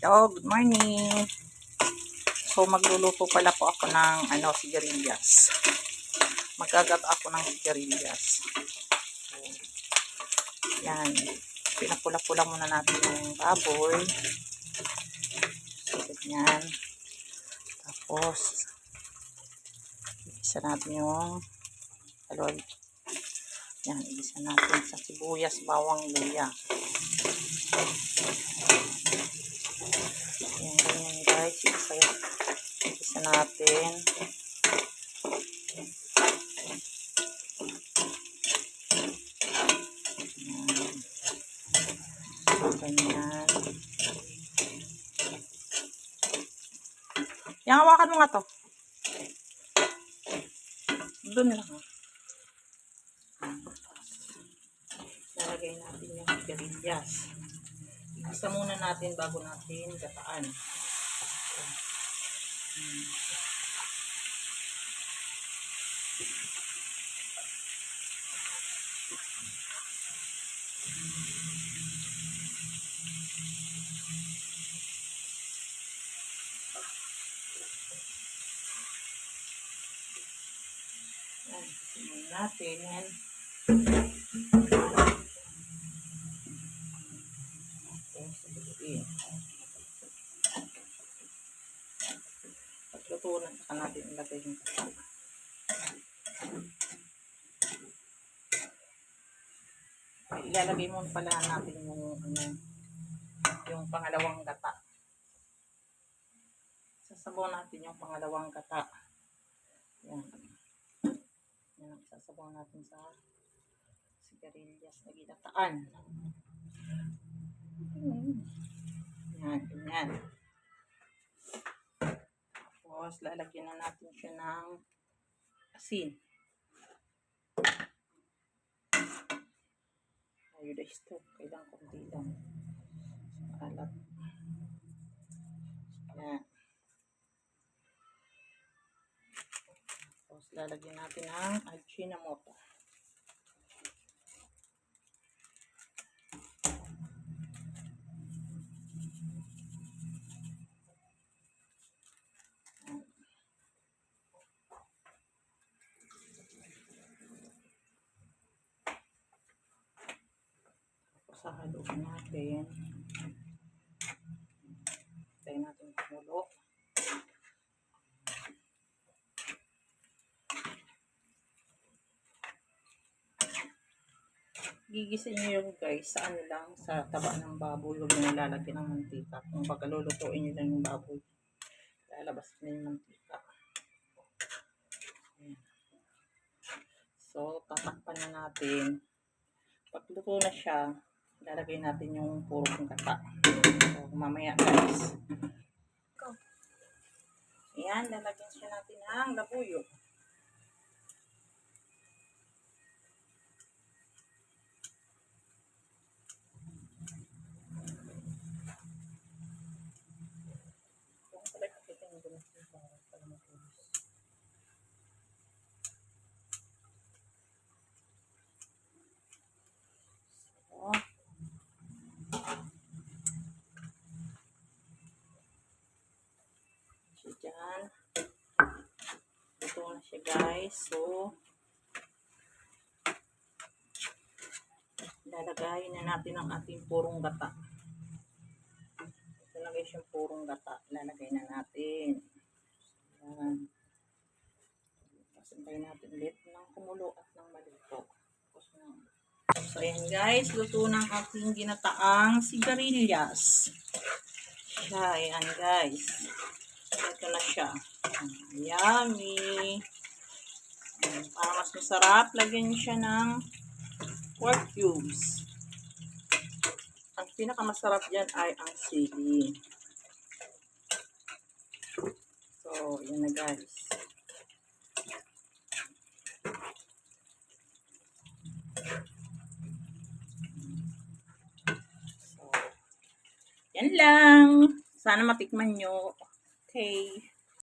Hello, good morning. So, magluluto pala po ako ng sigarilyas. Magagato ako ng sigarilyas. So, yan. Pinapula-pula muna natin yung baboy. So, ganyan. Tapos, isa natin yung aloy. Yan, isa natin sa sibuyas, bawang, luya. Yan, ganyan guys. Isa natin. Ganyan. Yan, hawakan mo nga to. Doon lang. Lalagay natin yung sigarilyas. Igisa muna natin bago natin gataan. Yan, simulan natin yan. Pagluto na saka natin ilagay yung gata. Ilalagay mo pala natin yung pangalawang gata. Sasabaw natin yung pangalawang gata. Yan. Yan, sasabaw natin sa sigarilyas na ginataan. Yan, ganyan. Tapos, lalagyan na natin siya ng asin. Ayos ito. Kailangan kunti lang. Alat. Yan. Tapos, lalagyan natin ng Ajinomoto. Sahaluin natin. Tayo natin kumulo. Gigisin nyo yung guys sa lang, sa taba ng baboy. Huwag nyo nilalagyan ng mantika. Kung pagkalulutuin nyo lang yung baboy, lalabas na yung mantika. Ayan. So, tatakpan na natin. Pag luto na siya, lalagay natin yung purong gata. So, mamaya guys. Ayan, lalagyan siya natin ng labuyo. Diyan. Ito na siya guys. So, lalagay na natin ang ating purong gata. Lalagay siyang purong gata. Lalagay na natin. Ayan. Pasantay natin ulit ng kumulo at ng malito. So, ayan guys. Luto ng ating ginataang sigarilyas. Siya, ayan guys. Ito na siya. Yummy! Para mas masarap, lagyan niyo siya ng pork cubes. Ang pinakamasarap dyan ay ang sili. So, yan na guys. So, yan lang. Sana matikman nyo. Okay.